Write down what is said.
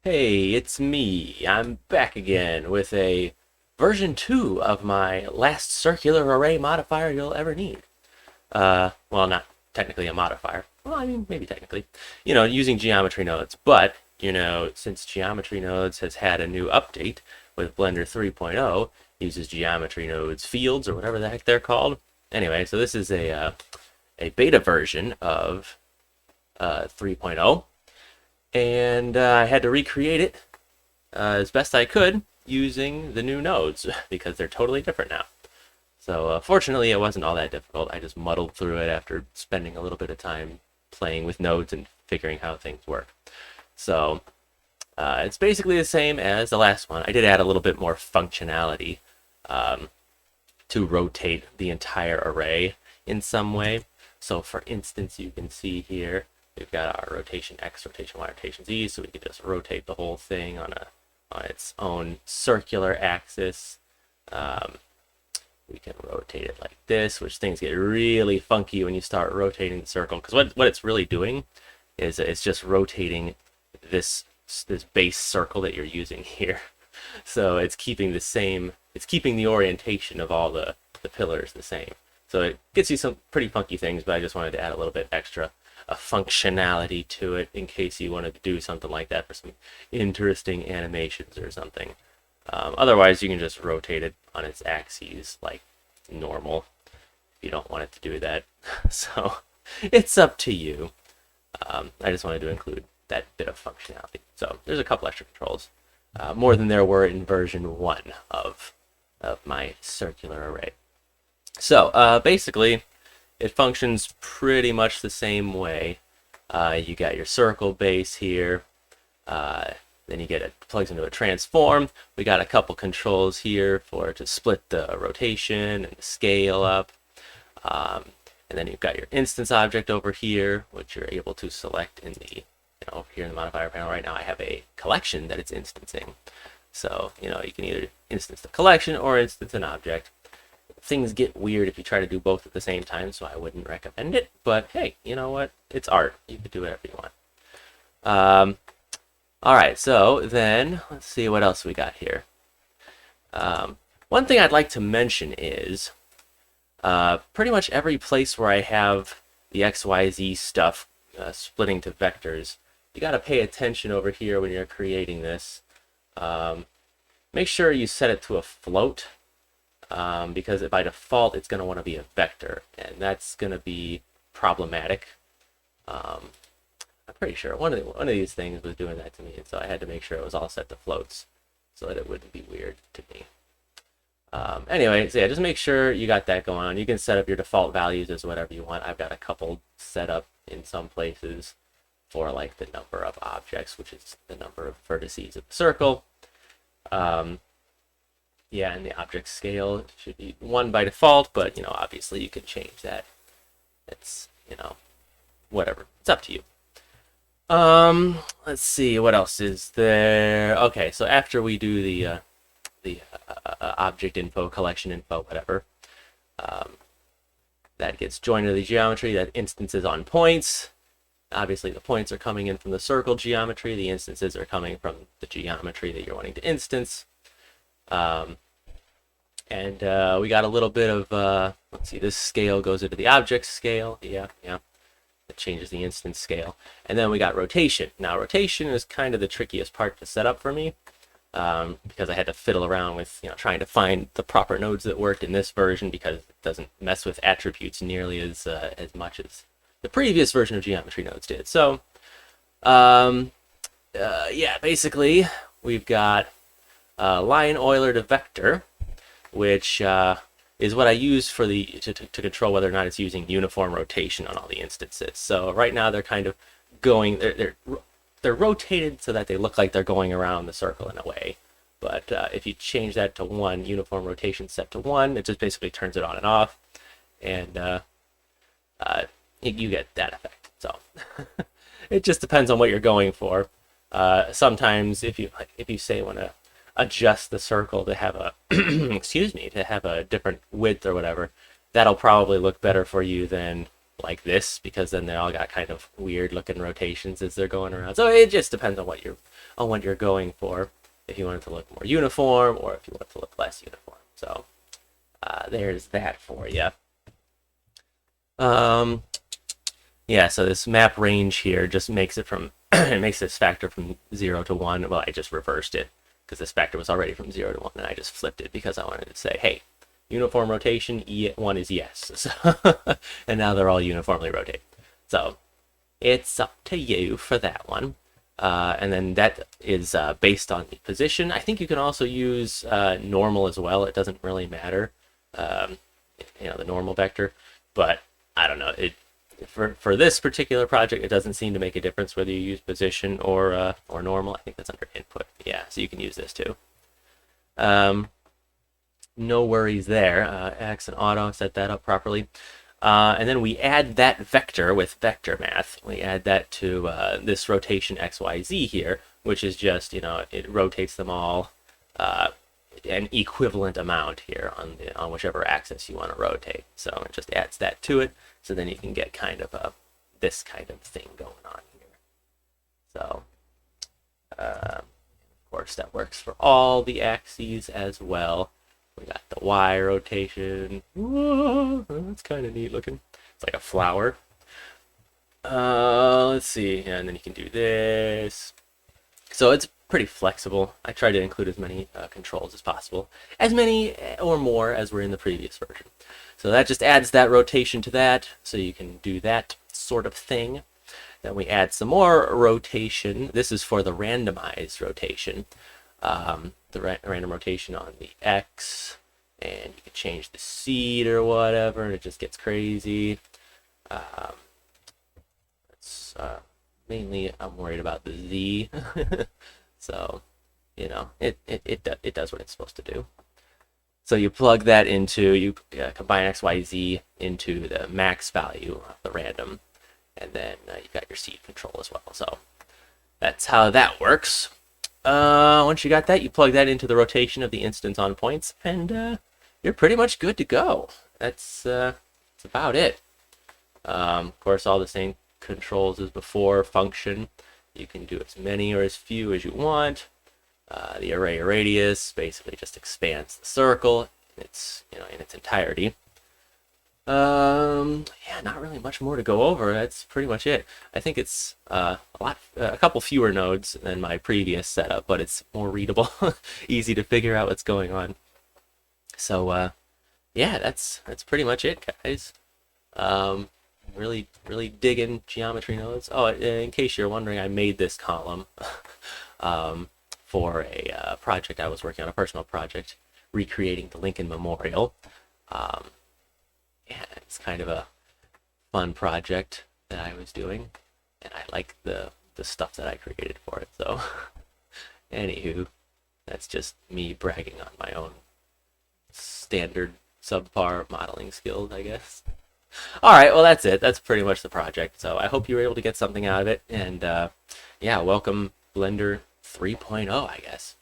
Hey, it's me. I'm back again with a version 2 of my last circular array modifier you'll ever need. Well, not technically a modifier. Well, I mean, maybe technically. Using geometry nodes. But, since geometry nodes has had a new update with Blender 3.0, uses geometry nodes fields or whatever the heck they're called. Anyway, so this is a beta version of 3.0. And I had to recreate it as best I could using the new nodes because they're totally different now. So fortunately, it wasn't all that difficult. I just muddled through it after spending a little bit of time playing with nodes and figuring how things work. So it's basically the same as the last one. I did add a little bit more functionality um, to rotate the entire array in some way. So for instance, you can see here, we've got our rotation X, rotation Y, rotation Z, so we can just rotate the whole thing on its own circular axis. We can rotate it like this, which things get really funky when you start rotating the circle. Because what it's really doing is it's just rotating this base circle that you're using here. So it's keeping the orientation of all the pillars the same. So it gets you some pretty funky things, but I just wanted to add a little bit extra functionality to it in case you wanted to do something like that for some interesting animations or something. Otherwise, you can just rotate it on its axes like normal if you don't want it to do that. So it's up to you. I just wanted to include that bit of functionality. So there's a couple extra controls, more than there were in version 1 of my circular array. So basically, it functions pretty much the same way. You got your circle base here. Then you get it plugs into a transform. We got a couple controls here to split the rotation and the scale up. And then you've got your instance object over here, which you're able to select in the, over here in the modifier panel right now, I have a collection that it's instancing. So, you can either instance the collection or instance an object. Things get weird if you try to do both at the same time, so I wouldn't recommend it. But hey, you know what? It's art. You can do whatever you want. All right, so then let's see what else we got here. One thing I'd like to mention is pretty much every place where I have the XYZ stuff splitting to vectors, you got to pay attention over here when you're creating this. Make sure you set it to a float. Because by default it's going to want to be a vector, and that's going to be problematic. I'm pretty sure one of these things was doing that to me, and so I had to make sure it was all set to floats so that it wouldn't be weird to me. Anyway, so yeah, just make sure you got that going on. You can set up your default values as whatever you want. I've got a couple set up in some places for like the number of objects, which is the number of vertices of the circle. Yeah, and the object scale should be 1 by default, but, obviously you can change that. It's, whatever. It's up to you. Let's see, what else is there? Okay, so after we do the object info, collection info, whatever, that gets joined to the geometry. That instances on points. Obviously, the points are coming in from the circle geometry. The instances are coming from the geometry that you're wanting to instance. And we got a little bit of, let's see, this scale goes into the object scale. Yeah. It changes the instance scale. And then we got rotation. Now, rotation is kind of the trickiest part to set up for me because I had to fiddle around with, trying to find the proper nodes that worked in this version because it doesn't mess with attributes nearly as much as the previous version of geometry nodes did. So, yeah, basically, we've got line Euler to vector, which is what I use for to control whether or not it's using uniform rotation on all the instances. So right now they're kind of going, they're rotated so that they look like they're going around the circle in a way. But if you change that to 1, uniform rotation set to 1, it just basically turns it on and off, and you get that effect. So it just depends on what you're going for. Sometimes if you say want to adjust the circle to have a excuse me, to have a different width or whatever, that'll probably look better for you than like this, because then they all got kind of weird looking rotations as they're going around. So it just depends on what you're going for. If you want it to look more uniform, or if you want it to look less uniform. So there's that for you. Yeah, so this map range here just makes it from it makes this factor from 0 to 1. Well, I just reversed it because this factor was already from 0 to 1, and I just flipped it because I wanted to say, hey, uniform rotation, E1 is yes. So and now they're all uniformly rotated. So it's up to you for that one. And then that is based on the position. I think you can also use normal as well. It doesn't really matter, the normal vector. But I don't know. For this particular project, it doesn't seem to make a difference whether you use position or normal. I think that's under input. Yeah, so you can use this too. No worries there. X and auto, set that up properly. And then we add that vector with vector math. We add that to this rotation XYZ here, which is just, it rotates them all an equivalent amount here on whichever axis you want to rotate. So it just adds that to it. So then you can get kind of this kind of thing going on here. So, of course, that works for all the axes as well. We got the Y rotation. Whoa, that's kind of neat looking. It's like a flower. Let's see. And then you can do this. So it's pretty flexible. I try to include as many controls as possible. As many or more as were in the previous version. So that just adds that rotation to that. So you can do that sort of thing. Then we add some more rotation. This is for the randomized rotation. The random rotation on the X, and you can change the seed or whatever, and it just gets crazy. Mainly I'm worried about the Z. So, it does what it's supposed to do. So you plug that you combine X, Y, Z into the max value of the random, and then you got your seed control as well. So that's how that works. Once you got that, you plug that into the rotation of the instance on points, and you're pretty much good to go. That's about it. Of course, all the same controls as before. Function, you can do as many or as few as you want. The array radius basically just expands the circle in its entirety. Yeah, not really much more to go over. That's pretty much it. I think it's a couple fewer nodes than my previous setup, but it's more readable, easy to figure out what's going on. So, yeah, that's pretty much it, guys. Really digging geometry nodes. Oh, in case you're wondering, I made this column for a project I was working on, a personal project, recreating the Lincoln Memorial. Yeah, it's kind of a fun project that I was doing, and I like the stuff that I created for it. So, anywho, that's just me bragging on my own standard subpar modeling skills, I guess. All right, well, that's it. That's pretty much the project. So I hope you were able to get something out of it, and yeah, welcome Blender 3.0, I guess.